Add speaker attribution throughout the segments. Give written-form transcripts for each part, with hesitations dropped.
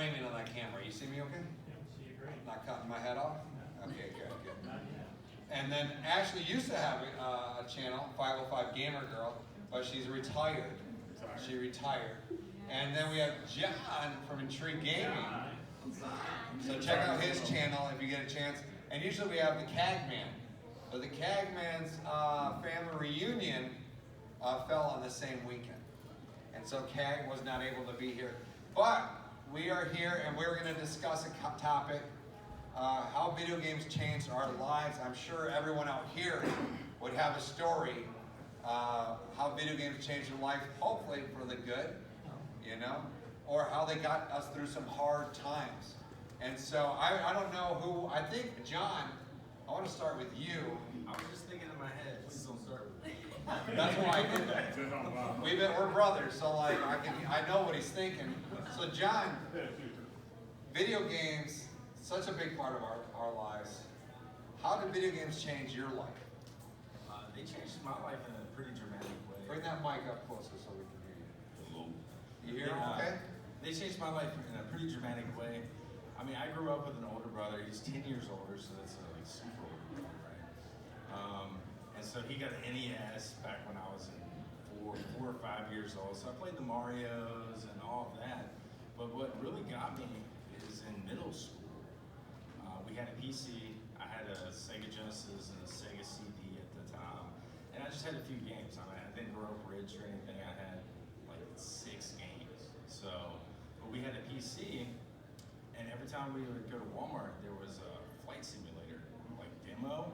Speaker 1: framing on that camera. You see me okay?
Speaker 2: Yeah, see you great.
Speaker 1: Not cutting my head off? Okay, good, good.
Speaker 2: Not yet.
Speaker 1: And then Ashley used to have a channel, 505 Gamer Girl, but she's retired. She retired. And then we have John from Intrigue Gaming. So check out his channel if you get a chance. And usually we have the Cagman. But the Cagman's family reunion fell on the same weekend. And so Cag was not able to be here. But we are here and we're going to discuss a topic, how video games changed our lives. I'm sure everyone out here would have a story how video games changed their life, hopefully for the good, you know, or how they got us through some hard times. And so I don't know who, I think John, I want to start with you.
Speaker 3: I was just thinking in my head, please don't start with me.
Speaker 1: That's why I did that. We're brothers, so like I know what he's thinking. So John, video games, such a big part of our lives. How did video games change your life?
Speaker 3: They changed my life in a pretty dramatic way.
Speaker 1: Bring that mic up closer so we can hear you.
Speaker 3: Hello.
Speaker 1: You hear him okay?
Speaker 3: They changed my life in a pretty dramatic way. I mean, I grew up with an older brother. He's 10 years older, so that's like super older, right? And so he got an NES back when I was in 4 or 5 years old. So I played the Marios and all of that. But what really got me is in middle school. We had a PC. I had a Sega Genesis and a Sega CD at the time. And I just had a few games. I mean, I didn't grow up rich or anything. I had like 6 games. So, but we had a PC. And every time we would go to Walmart, there was a flight simulator, like demo.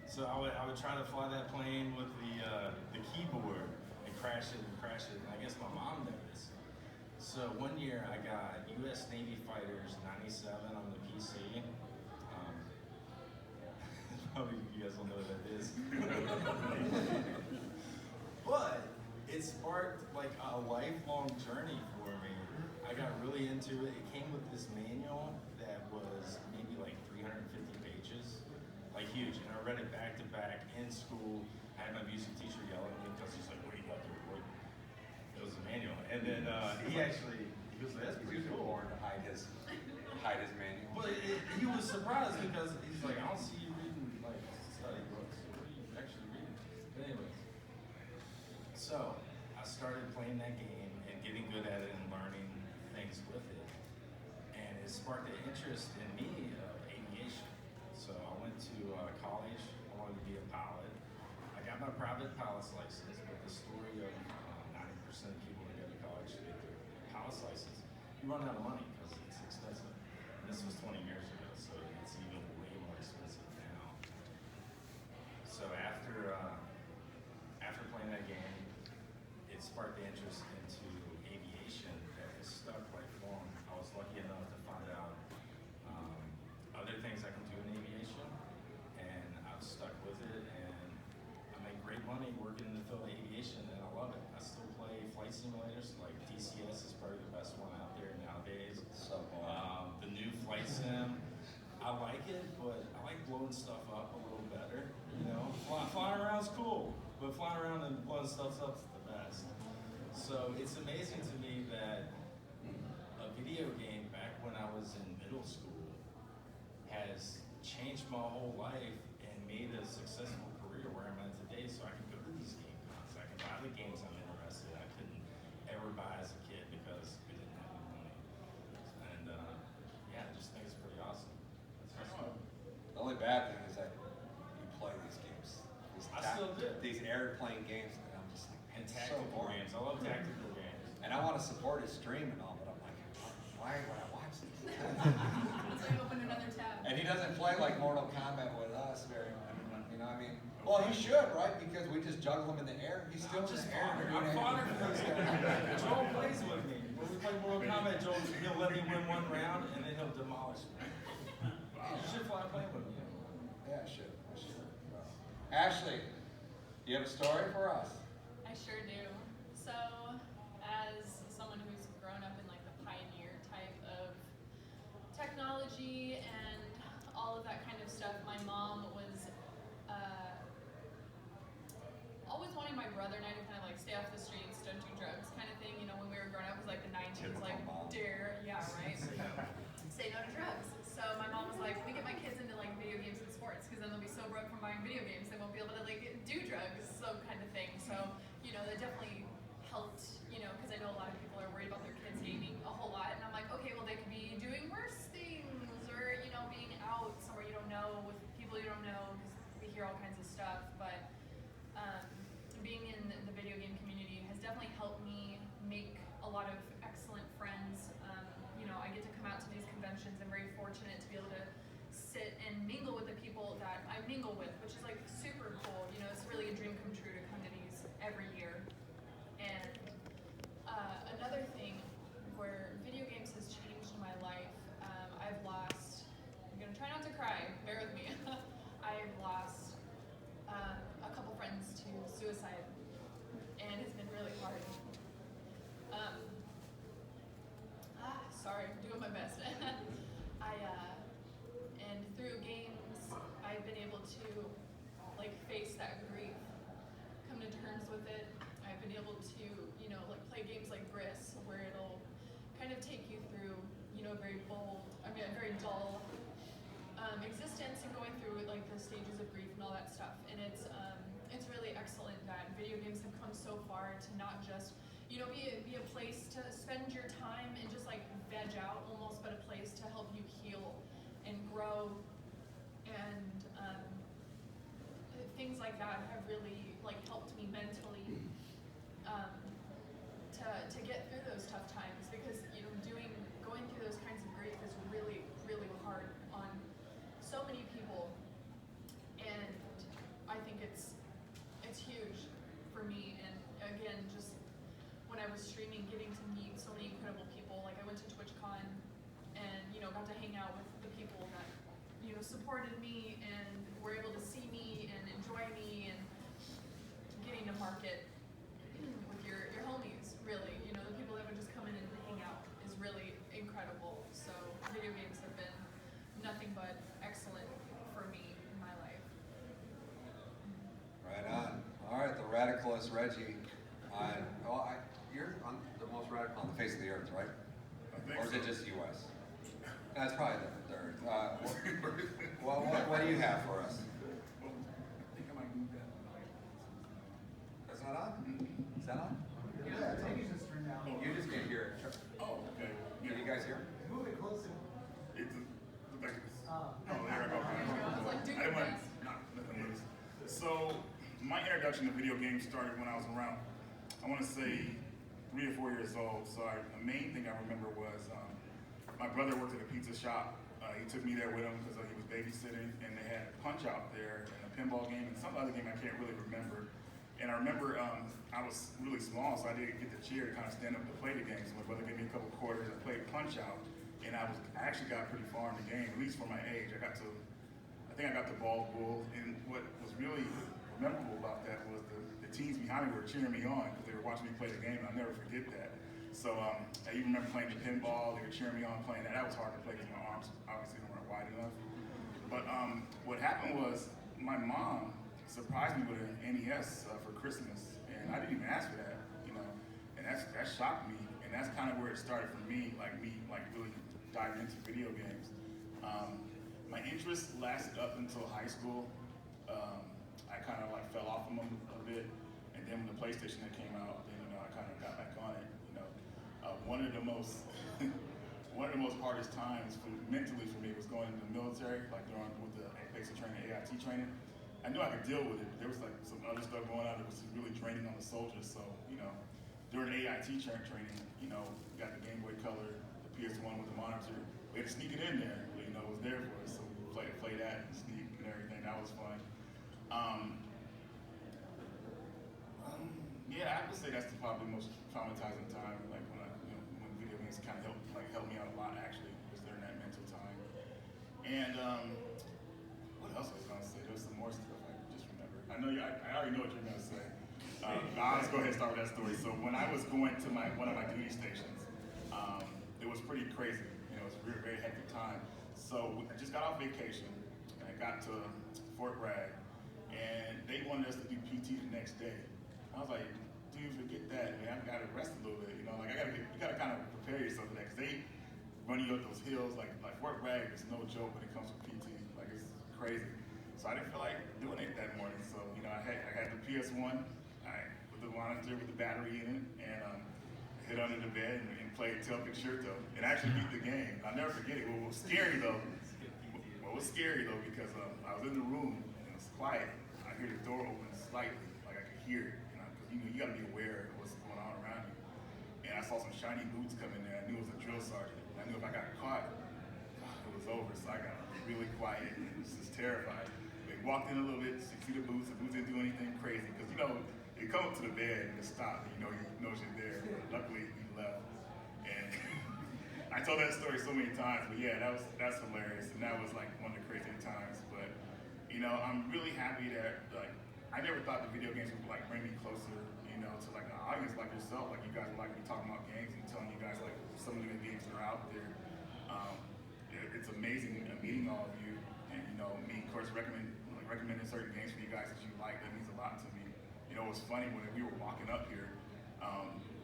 Speaker 3: So I would try to fly that plane with the keyboard and crash it. And I guess my mom noticed. So one year I got U.S. Navy Fighters 97 on the PC. Probably you guys don't know what that is. But it sparked like a lifelong journey for me. I got really into it. It came with this manual that was maybe like 350 pages, like huge. And I read it back to back in school. I had my music teacher yell at me because he's like, "What do you got there? What?" It was a manual. And then he was like, "That's pretty cool."
Speaker 1: Born to hide his manual.
Speaker 3: But he was surprised because he's like, "I don't see you reading like study books. What are you actually reading?" But anyways, so I started playing that game and getting good at it and learning things with it. And it sparked an interest in me of aviation. So I went to college. I wanted to be a pilot. I got my private pilot's license, but the story of 90% of people that go to college to get their pilot's license, you run out of money because it's expensive. And this was 20 years ago, so it's even way more expensive now. So after playing that game, it sparked the interest into aviation that has stuck lifelong. I was lucky enough to find out other things I can do in aviation, and I've stuck with it, and I make great money working in the field of aviation, and I love it. I still play flight simulators, like DCS is probably the best one out there nowadays.
Speaker 1: So cool.
Speaker 3: The new flight sim, I like it, but I like blowing stuff up a little better. You know, flying around's cool, but flying around and blowing stuff up's the best. So it's amazing to me that a video game back when I was in middle school has changed my whole life and made a successful career where I'm at today. So I can go to these game cons, I can buy the games I'm interested in. I couldn't ever buy as a kid because we didn't have any money. And yeah, I just think it's pretty awesome. That's awesome.
Speaker 1: The only bad thing is that you play these games.
Speaker 3: I still do.
Speaker 1: These airplane games, and I'm just like,
Speaker 3: And
Speaker 1: it's
Speaker 3: tactical
Speaker 1: so boring.
Speaker 3: games. I love tactical games.
Speaker 1: And I want to support his stream and all, but I'm like, why would I watch this?
Speaker 4: So you open another tab.
Speaker 1: And he doesn't play like Mortal Kombat with us very much. You know what I mean? Well, he should, right? Because we just juggle him in the air. He's still
Speaker 3: just
Speaker 1: in the air.
Speaker 3: I'm fodder for those guys. Joel plays with me. When we play Mortal Kombat, Joel, he'll let me win one round and then he'll demolish me. You should fly play with me.
Speaker 1: Yeah, I should. Ashley, do you have a story for us?
Speaker 4: I sure do. So, as someone who's grown up in like the pioneer type of technology and all of that kind of stuff, my mom was always wanting my brother and I to kind of like stay off the streets, don't do drugs kind of thing. You know, when we were growing up, it was like the 90s,
Speaker 1: Typical
Speaker 4: like
Speaker 1: mom.
Speaker 4: dare, yeah, right? because then they'll be so broke from buying video games they won't be able to like do drugs, so kind of thing. So that definitely helped, because I know a lot of people are worried about their kids gaming a whole lot, and I'm like, okay, well they could be doing worse things, or being out somewhere you don't know with people you don't know, because we hear all kinds of stuff. But being in the video game community has definitely helped me make a lot of excellent friends. I get to come out to these conventions. I'm very fortunate to be able to sit and mingle with the people that I mingle with, which is like super cool. It's really a dream come true to come to these every year. And another thing where video games has changed my life, I'm gonna try not to cry, bear with me. I've lost a couple friends to suicide, and it's been really hard. Sorry, I'm doing my best. And through games, I've been able to face that grief, come to terms with it. I've been able to, play games like Briss, where it'll kind of take you through, a very dull existence, and going through the stages of grief and all that stuff. And it's really excellent that video games have come so far to not just be a place to spend your time and just veg out almost, but a place to help you heal and grow. And things like that have really helped me mentally to get through those tough times, because going through those kinds of grief is really, really hard on so many people. And I think it's huge for me. And again, just when I was streaming, getting to meet so many incredible people. I went to TwitchCon and got to hang out with the people that supported me and were able to see me and enjoy me, and getting to market with your homies. Really, the people that would just come in and hang out is really incredible. So video games have been nothing but excellent for me in my life.
Speaker 1: Right on. All right, the radicalist Reggie. You're the most radical on the face of the earth, right? Or is it just U.S.? That's probably the third. What do you have for us?
Speaker 2: I think I might move that.
Speaker 1: That's not on? Is that on?
Speaker 2: Yeah, take it just turn down.
Speaker 1: You just can't hear it.
Speaker 5: Oh, okay.
Speaker 1: Can you guys hear?
Speaker 2: Move it closer.
Speaker 5: It's like this.
Speaker 2: Oh.
Speaker 5: Oh, there I go.
Speaker 4: I was like, do
Speaker 5: I
Speaker 4: your
Speaker 5: didn't want
Speaker 4: best.
Speaker 5: nothing loose. So, my introduction to video games started when I was around, I want to say 3 or 4 years old. So, the main thing I remember was my brother worked at a pizza shop. He took me there with him because he was babysitting, and they had Punch Out there and a pinball game and some other game I can't really remember. And I remember I was really small, so I didn't get the chair to kind of stand up to play the game. So my brother gave me a couple quarters and played Punch Out, and I actually got pretty far in the game, at least for my age. I think I got the ball bull, and what was really memorable about that was the teens behind me were cheering me on because they were watching me play the game, and I'll never forget that. So I even remember playing the pinball. They were cheering me on playing that. That was hard to play because my arms obviously weren't wide enough. But what happened was my mom surprised me with an NES for Christmas, and I didn't even ask for that, and that shocked me, and that's kind of where it started for me, really diving into video games. My interest lasted up until high school. I kind of fell off of them a bit, and then when the PlayStation came out, then I kind of got back on it. One of the most hardest times mentally for me was going into the military, with the basic training, AIT training. I knew I could deal with it, but there was some other stuff going on that was really draining on the soldiers. So, during AIT training, got the Game Boy Color, the PS1 with the monitor. We had to sneak it in there, but it was there for us. So we play that and sneak and everything. That was fun. Yeah, I would say that's probably the most traumatizing time, when video games kind of helped me out a lot, actually, was during that mental time. And what else was I going to say? There was some more stuff I just remember. I already know what you're going to say. I'll just go ahead and start with that story. So when I was going to one of my duty stations, it was pretty crazy. It was a very, very hectic time. So I just got off vacation, and I got to Fort Bragg, and they wanted us to do PT the next day. I was like, dude, forget that, man. I gotta rest a little bit, you gotta kind of prepare yourself for that, because they run you up those hills, like Fort Bragg is no joke when it comes to PT, it's crazy. So I didn't feel like doing it that morning. So, you know, I had the PS1, with the monitor with the battery in it, and hid under the bed and played Celtic Shirto, and actually beat the game. I'll never forget it. What was scary though, because I was in the room and it was quiet. I hear the door open slightly, like I could hear it, because you gotta be aware of what's going on around you. And I saw some shiny boots come in there. I knew it was a drill sergeant. I knew if I got caught, it was over. So I got really quiet and was just terrified. They walked in a little bit, see the boots. The boots didn't do anything crazy because you come up to the bed and just stop. And he knows you're there. Luckily, he left. And I told that story so many times, but yeah, that's hilarious, and that was like one of the crazy times. But I'm really happy that I never thought the video games would like bring me closer, to like an audience like yourself, like you guys would like me talking about games and telling you guys like some of the games that are out there. It's amazing meeting all of you, and me of course recommending certain games for you guys that you like. That means a lot to me. It was funny when we were walking up here.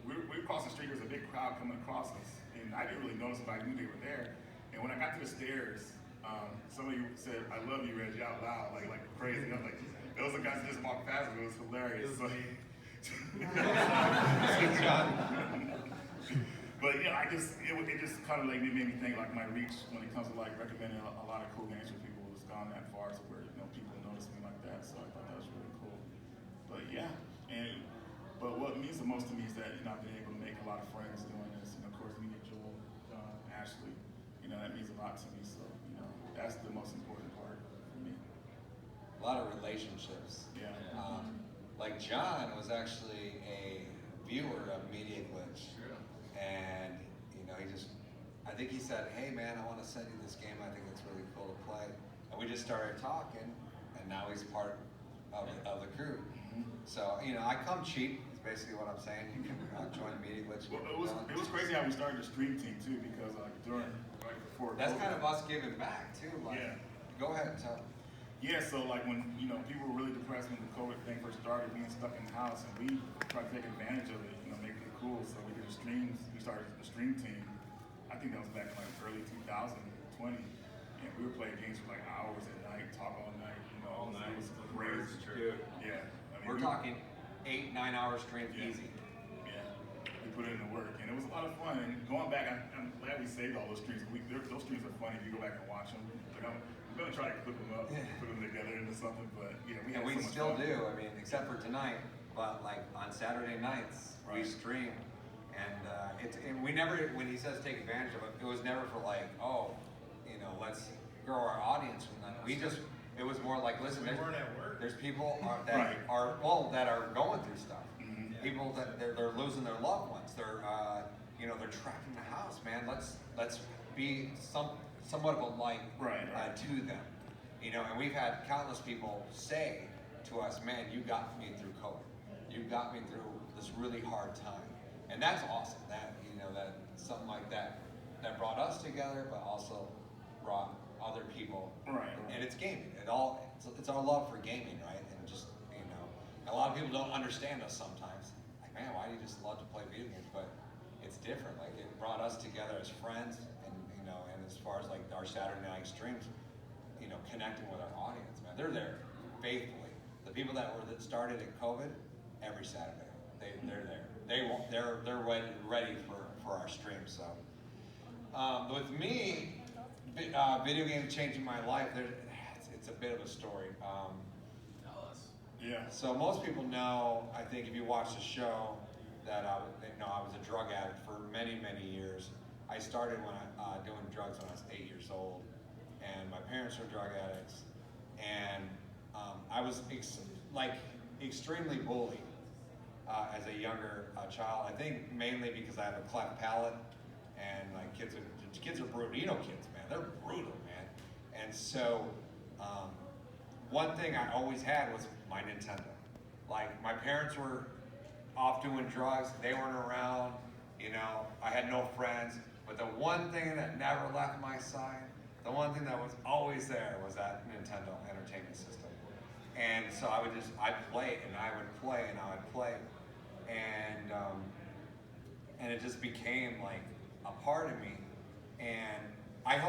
Speaker 5: We were across the street. There was a big crowd coming across us, and I didn't really notice, but I knew they were there. And when I got to the stairs, somebody said, "I love you, Reggie," out loud, like crazy. I was like, those are guys that just walked past me. It was hilarious. But it just kind of like made me think like my reach when it comes to like recommending a lot of cool games for people has gone that far, so where people notice me like that. So I thought that was really cool. But yeah, but what means the most to me is that I've been able to make a lot of friends doing this, and of course meeting Joel, Ashley, that means a lot to me. So that's the most important part for me.
Speaker 1: A lot of relationships.
Speaker 5: Yeah.
Speaker 1: Like John was actually a viewer of Media Glitch, and I think he said, "Hey man, I want to send you this game. I think it's really cool to play." And we just started talking, and now he's part of the crew. So I come cheap. Is basically what I'm saying. You can join Media Glitch.
Speaker 5: Well, it was crazy how we started the stream team too, because before
Speaker 1: that's
Speaker 5: COVID,
Speaker 1: kind of us giving back too. Like,
Speaker 5: yeah.
Speaker 1: Go ahead and tell.
Speaker 5: Yeah, so like when people were really depressed when the COVID thing first started, being stuck in the house, and we tried to take advantage of it, make it cool. So we did the streams. We started the stream team. I think that was back in like early 2020, and we were playing games for like hours at night, talk all night.
Speaker 3: All night.
Speaker 5: It was crazy.
Speaker 1: Dude.
Speaker 5: Yeah.
Speaker 1: We're talking 8-9 hour streams easy.
Speaker 5: Yeah. We put in the work, and it was a lot of fun. And going back, I'm glad we saved all those streams. Those streams are funny if you go back and watch them. Like I'm gonna try to clip them up, put them together into something. But yeah, we had
Speaker 1: And we
Speaker 5: so much
Speaker 1: still
Speaker 5: fun.
Speaker 1: do. I mean, except for tonight. But like on Saturday nights, we
Speaker 5: Right.
Speaker 1: stream, and we never. When he says take advantage of it, it was never for like, let's grow our audience. It was more like, listen,
Speaker 3: We weren't at work.
Speaker 1: there's people
Speaker 5: Right.
Speaker 1: that are going through stuff.
Speaker 5: Mhm.
Speaker 1: People that they're losing their loved ones. They're they're trapped in the house, man. Let's be somewhat of a light
Speaker 5: Right.
Speaker 1: to them. And we've had countless people say to us, "Man, you got me through COVID. You got me through this really hard time," and that's awesome. That that something like that brought us together, but also brought other people.
Speaker 5: Right.
Speaker 1: And it's gaming. It's our love for gaming, right? And just a lot of people don't understand us sometimes. Like, man, why do you just love to play video games? But it's different. Like, it brought us together as friends, and and as far as like our Saturday night streams, connecting with our audience, man, they're there faithfully. The people that started at COVID, every Saturday, they're there. They're ready for our streams. So, with me, video games changing my life. It's a bit of a story.
Speaker 3: Tell us.
Speaker 5: Yeah.
Speaker 1: So most people know, I think if you watch the show, that I was a drug addict for many, many years. I started doing drugs when I was 8 years old, and my parents were drug addicts, and I was extremely bullied as a younger child. I think mainly because I have a cleft palate, and like kids are brutal. Kids, man, they're brutal, man. And so one thing I always had was my Nintendo. Like, my parents were off doing drugs, they weren't around, I had no friends, but the one thing that never left my side, the one thing that was always there was that Nintendo Entertainment System. And so I'd play, and I would play, and I would play, and it just became like a part of me. And I've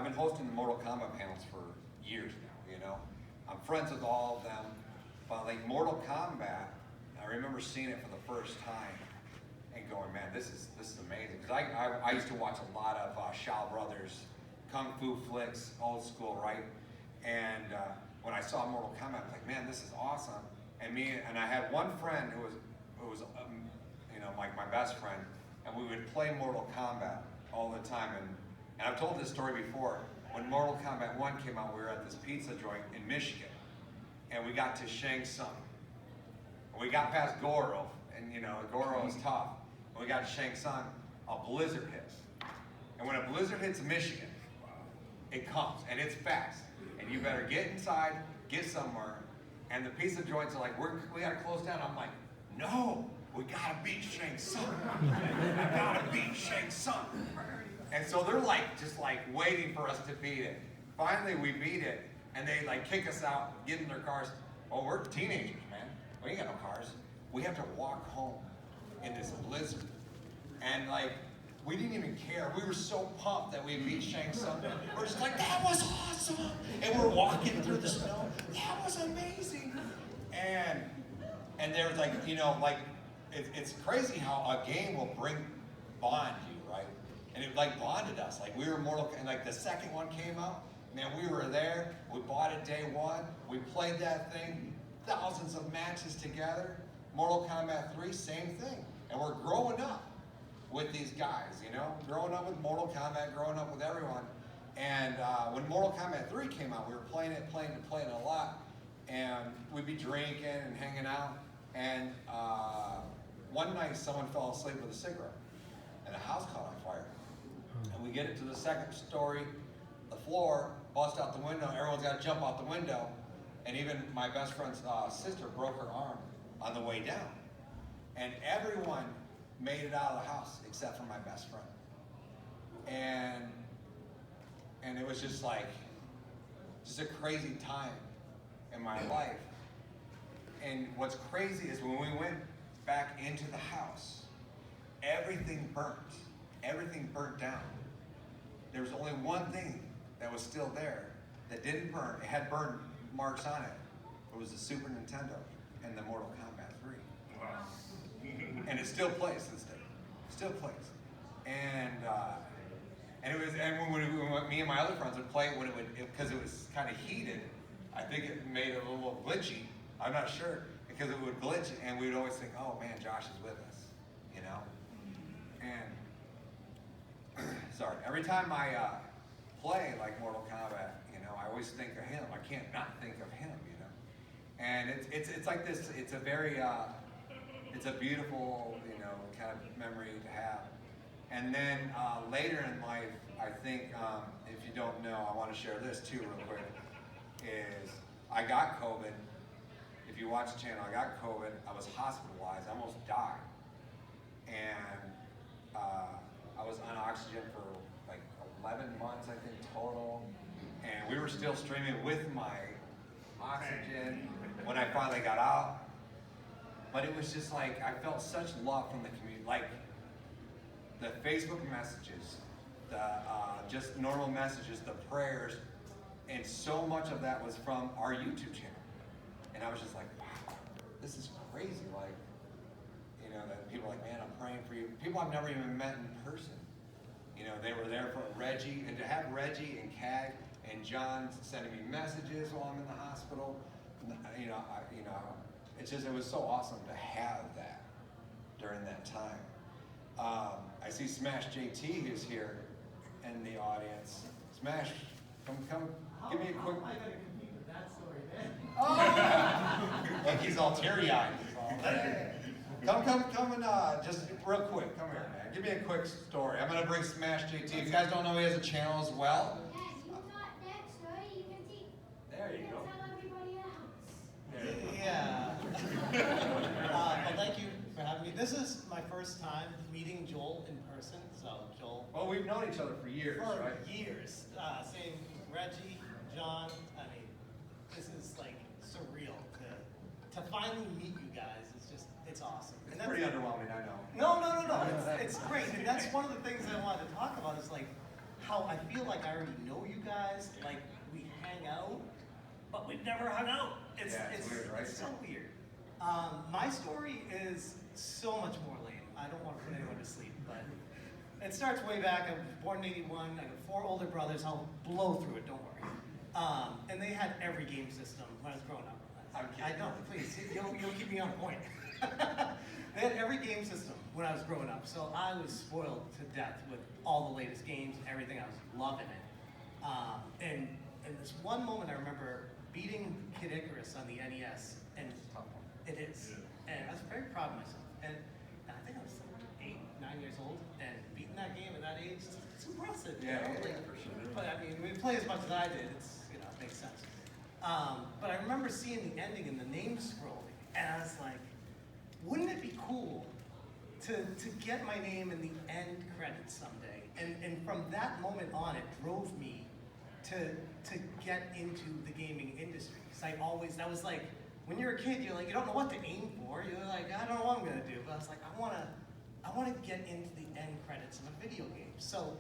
Speaker 1: been hosting the Mortal Kombat panels for years now, I'm friends with all of them. But like Mortal Kombat, I remember seeing it for the first time and going, man, this is amazing. Because I used to watch a lot of Shaw Brothers, Kung Fu flicks, old school, right? And when I saw Mortal Kombat, I was like, man, this is awesome. And I had one friend who was you know, like my best friend, and we would play Mortal Kombat all the time. And I've told this story before. When Mortal Kombat 1 came out, we were at this pizza joint in Michigan, and we got to Shang Tsung. And we got past Goro, and you know, Goro is tough. And we got to Shang Tsung, a blizzard hits. And when a blizzard hits Michigan, it comes, and it's fast. And you better get inside, get somewhere. And the pizza joints are like, we gotta close down. I'm like, no, we gotta beat Shang Tsung. We gotta beat Shang Tsung. And so they're like, just like waiting for us to beat it. Finally, we beat it, and they like kick us out, get in their cars. Oh, we're teenagers, man. We ain't got no cars. We have to walk home in this blizzard. And like, we didn't even care. We were so pumped that we beat Shang Tsung. We're just like, that was awesome. And we're walking through the snow. That was amazing. And there was like, you know, like, it's crazy how a game will bond you, right? And it like bonded us. Like we were and like the second one came out, man, we were there. We bought it day one. We played that thing, thousands of matches together. Mortal Kombat 3, same thing. And we're growing up with these guys, you know? Growing up with Mortal Kombat, growing up with everyone. And when Mortal Kombat 3 came out, we were playing it a lot. And we'd be drinking and hanging out. And one night someone fell asleep with a cigarette. And the house caught on fire. And we get it to the second story, the floor, bust out the window, everyone's got to jump out the window, and even my best friend's sister broke her arm on the way down. And everyone made it out of the house except for my best friend. And it was just like, just a crazy time in my life. And what's crazy is when we went back into the house, everything burnt. Everything burnt down. There was only one thing that was still there that didn't burn. It had burn marks on it. It was the Super Nintendo and the Mortal Kombat 3. Wow. And it still plays this day. Still plays. And when me and my other friends would play it, because it was kind of heated, I think it made it a little glitchy. I'm not sure, because it would glitch, and we would always think, oh man, Josh is with us, you know? And sorry, every time I play like Mortal Kombat, you know, I always think of him. I can't not think of him, you know. And it's like this. It's a very it's a beautiful, you know, kind of memory to have. And then later in life, I think if you don't know, I want to share this too real quick. Is I got COVID. If you watch the channel, I got COVID. I was hospitalized. I almost died. And I was on oxygen for like 11 months, I think, total. And we were still streaming with my oxygen when I finally got out. But it was just like, I felt such love from the community. Like, the Facebook messages, the just normal messages, the prayers, and so much of that was from our YouTube channel. And I was just like, wow, this is crazy. Like, you know, that people are like, man, I'm praying for you. People I've never even met in person. You know, they were there for Reggie, and to have Reggie and Cag and John sending me messages while I'm in the hospital, you know, it was so awesome to have that during that time. I see Smash JT who's here in the audience. Smash, come, give me a quick.
Speaker 2: I gotta compete with that story, man.
Speaker 1: Oh! Like he's all teary-eyed. Come and just real quick, come here, man. Give me a quick story. I'm gonna bring Smash JT. If you guys don't know, he has a channel as well.
Speaker 6: Yes, you got that story, you can see.
Speaker 1: There you go.
Speaker 6: Tell everybody else.
Speaker 7: Yeah. Well, thank you for having me. This is my first time meeting Joel in person. So, Joel.
Speaker 1: Well, we've known each other for years,
Speaker 7: For
Speaker 1: right?
Speaker 7: years. Same Reggie, John. I mean, this is like surreal to finally meet you guys. It's awesome.
Speaker 1: It's pretty underwhelming, I know.
Speaker 7: No. It's great. And that's one of the things I wanted to talk about is like how I feel like I already know you guys. Like we hang out, but we've never hung out. It's
Speaker 1: weird, right?
Speaker 7: It's so weird. My story is so much more lame. I don't want to put anyone to sleep, but it starts way back. I was born in '81. I got 4 older brothers. I'll blow through it, don't worry. And they had every game system when I was growing up. I don't, please, you'll keep me on point. They had every game system when I was growing up, so I was spoiled to death with all the latest games, everything. I was loving it. And this one moment I remember beating Kid Icarus on the NES, and it is. And I was very proud of myself. And I think I was 8, 9 years old, and beating that game at that age, it's impressive.
Speaker 1: Yeah,
Speaker 7: you know?
Speaker 1: yeah,
Speaker 7: Like,
Speaker 1: for sure.
Speaker 7: But I mean, when you play as much as I did, it's, you know, it makes sense. But I remember seeing the ending and the name scrolling, and I was like, wouldn't it be cool to get my name in the end credits someday? And from that moment on, it drove me to get into the gaming industry. Because that was like, when you're a kid, you're like, you don't know what to aim for. You're like, I don't know what I'm gonna do. But I was like, I wanna get into the end credits of a video game. So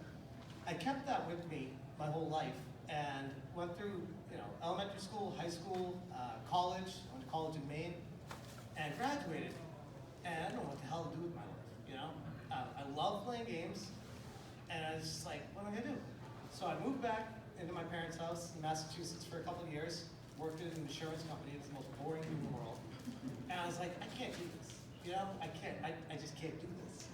Speaker 7: I kept that with me my whole life and went through, you know, elementary school, high school, college. I went to college in Maine and graduated. And I don't know what the hell to do with my life, you know? I love playing games, and I was just like, what am I gonna do? So I moved back into my parents' house in Massachusetts for a couple of years, worked at an insurance company. It's the most boring thing in the world. And I was like, I can't do this, you know? I can't, I just can't do this.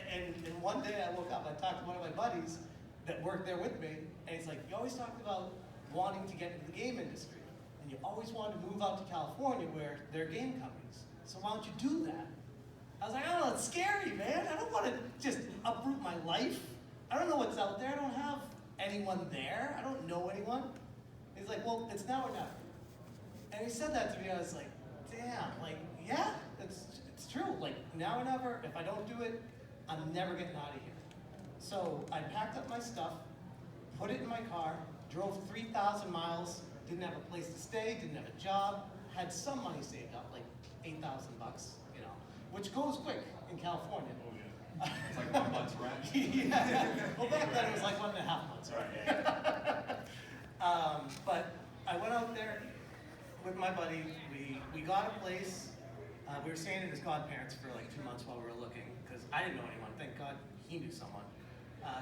Speaker 7: And one day I woke up, I talked to one of my buddies that worked there with me, and he's like, you always talked about wanting to get into the game industry, and you always wanted to move out to California where there are game companies. So why don't you do that? I was like, I don't know, it's scary, man. I don't want to just uproot my life. I don't know what's out there. I don't have anyone there. I don't know anyone. He's like, well, it's now or never. And he said that to me. I was like, damn, like, yeah, it's true. Like, now or never. If I don't do it, I'm never getting out of here. So I packed up my stuff, put it in my car, drove 3,000 miles, didn't have a place to stay, didn't have a job, had some money saved up, like $8,000 bucks. Which goes quick in California.
Speaker 5: Oh, yeah.
Speaker 1: It's like 1 month's rent.
Speaker 7: Yeah. Well, back then it was like 1.5 months, right? But I went out there with my buddy. We got a place. We were staying at his godparents for like 2 months while we were looking, because I didn't know anyone. Thank God he knew someone.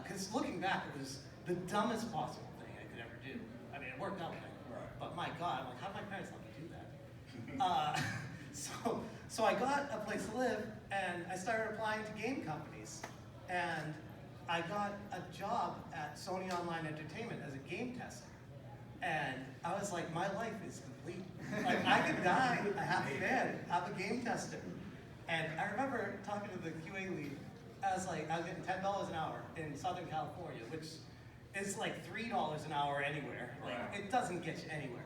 Speaker 7: Because looking back, it was the dumbest possible thing I could ever do. I mean, it worked out,
Speaker 1: Right.
Speaker 7: but my God, I'm like, how did my parents let me do that? So I got a place to live, and I started applying to game companies. And I got a job at Sony Online Entertainment as a game tester. And I was like, my life is complete. Like, I could die a happy man, I'm a game tester. And I remember talking to the QA lead. I was like, I was getting $10 an hour in Southern California, which is like $3 an hour anywhere. Like, it doesn't get you anywhere.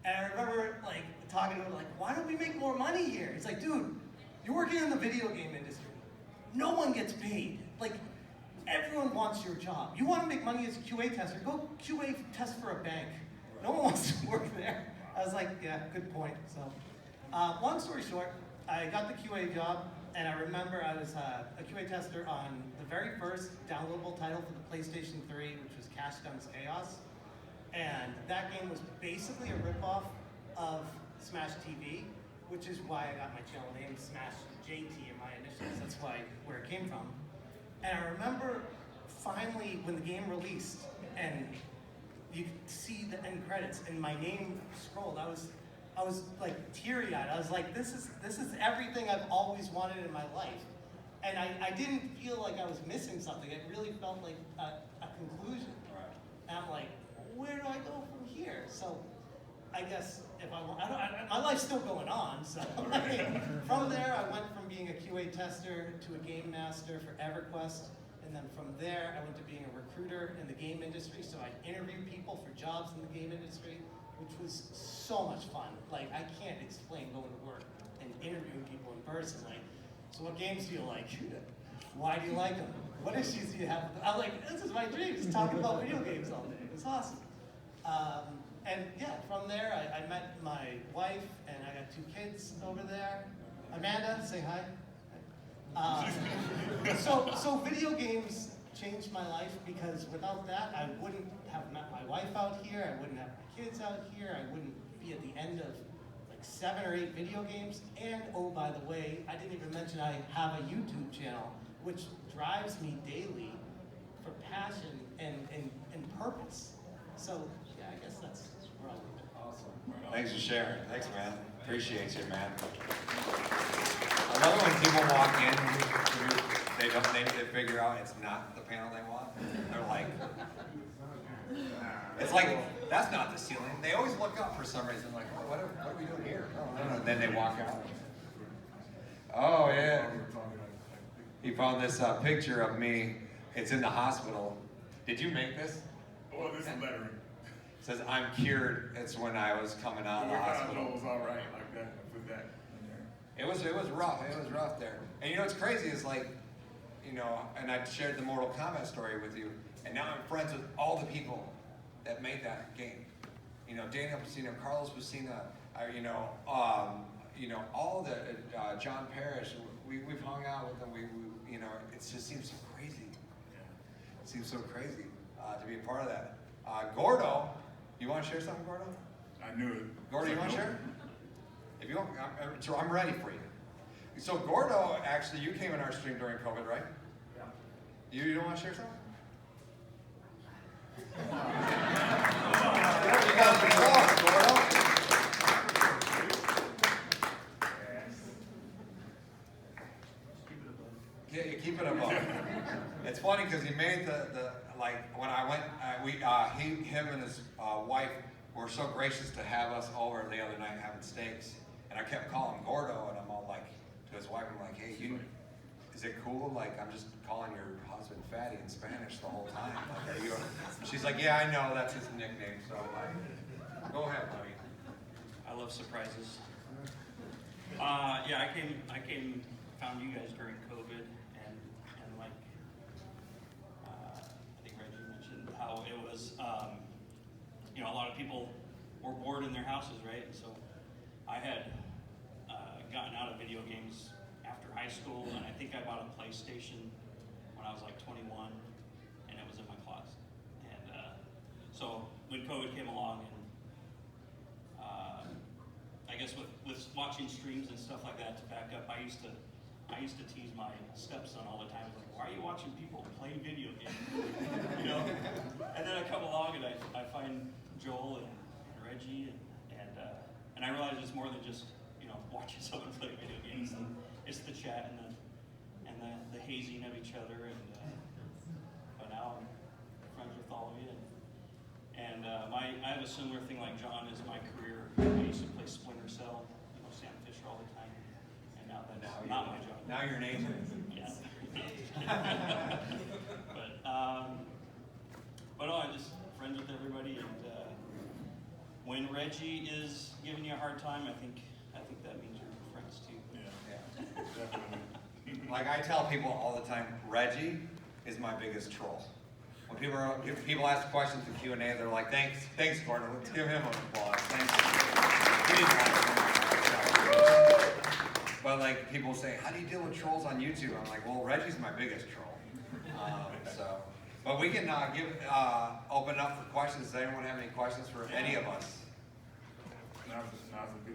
Speaker 7: And I remember like talking to him like, why don't we make more money here? He's like, dude, you're working in the video game industry. No one gets paid. Like, everyone wants your job. You want to make money as a QA tester, go QA test for a bank. No one wants to work there. I was like, yeah, good point. So, long story short, I got the QA job, and I remember I was a QA tester on the very first downloadable title for the PlayStation 3, which was Cash Guns Chaos. And that game was basically a ripoff of Smash TV, which is why I got my channel name Smash JT in my initials. That's where it came from. And I remember finally when the game released and you could see the end credits and my name scrolled, I was like teary-eyed. I was like, this is everything I've always wanted in my life. And I didn't feel like I was missing something. It really felt like a conclusion. And I'm like, where do I go from here? So I guess if I want, my life's still going on. So from there, I went from being a QA tester to a game master for EverQuest. And then from there, I went to being a recruiter in the game industry. So I interviewed people for jobs in the game industry, which was so much fun. Like, I can't explain going to work and interviewing people in person. Like, so what games do you like? Why do you like them? What issues do you have? I'm like, this is my dream, just talking about video games all day. It's awesome. And yeah, from there, I met my wife, and I got 2 kids over there. Amanda, say hi. So video games changed my life because without that, I wouldn't have met my wife out here, I wouldn't have my kids out here, I wouldn't be at the end of like 7 or 8 video games. And oh, by the way, I didn't even mention I have a YouTube channel, which drives me daily for passion and purpose. So yeah, I guess that's where I'll leave it.
Speaker 3: Awesome.
Speaker 1: Thanks for sharing. Thanks, man. Appreciate you, man. I love it when people walk in, they figure out it's not the panel they want. They're like, it's like, that's not the ceiling. They always look up for some reason, like, oh, what are we doing here? Oh, and then they walk out. Oh, yeah. He found this picture of me. It's in the hospital. Did you make this?
Speaker 5: Oh, this is lettering.
Speaker 1: It says, I'm cured. It's when I was coming out of the hospital.
Speaker 5: It was all right, like that, with that in there.
Speaker 1: It was rough. It was rough there. And you know what's crazy is like, you know, and I shared the Mortal Kombat story with you, and now I'm friends with all the people that made that game. You know, Daniel Pacino, Carlos Pacino, all the John Parrish. We've hung out with them. We you know, it just seems so crazy. It seems so crazy to be a part of that. Gordo, you want to share something, Gordo?
Speaker 5: I knew it.
Speaker 1: Gordo, you want to share? If you want, I'm ready for you. So Gordo, actually, you came in our stream during COVID, right?
Speaker 2: Yeah.
Speaker 1: You don't want to share something? You got control, Gordo. Yeah, you keep it above. It's funny because he made the like when I went, him and his wife were so gracious to have us over the other night having steaks, and I kept calling him Gordo, and I'm all like to his wife, I'm like, hey, is it cool? Like I'm just calling your husband Fatty in Spanish the whole time. Like, are you? She's like, yeah, I know that's his nickname. So like, go ahead, buddy.
Speaker 8: I love surprises. Yeah, I came, found you guys during COVID, and like I think Reggie mentioned how it was, you know, a lot of people were bored in their houses, right? So I had gotten out of video games after high school, and I think I bought a PlayStation when I was like 21, and it was in my closet. And so when COVID came along, and I guess with watching streams and stuff like that to back up, I used to tease my stepson all the time, like, why are you watching people play video games? You know? And then I come along and I find Joel and Reggie and I realize it's more than just, you know, watching someone play video games. And it's the chat and the hazing of each other, and but now I'm friends with all of you. And I have a similar thing like John is my career. I used to play Splinter Cell, you know, Sam Fisher all the time, and now that's not my job.
Speaker 1: Now you're an agent.
Speaker 8: Yeah. but no, I'm just friends with everybody, and when Reggie is giving you a hard time, I think that means you're friends too.
Speaker 5: Yeah, definitely.
Speaker 1: Like I tell people all the time, Reggie is my biggest troll. When people ask questions in Q&A, they're like, thanks, Gordon. Let's give him an applause. Thank you. But like people say, how do you deal with trolls on YouTube? I'm like, well, Reggie's my biggest troll. But we can open up for questions. Does anyone have any questions for any of us?
Speaker 5: Now's a good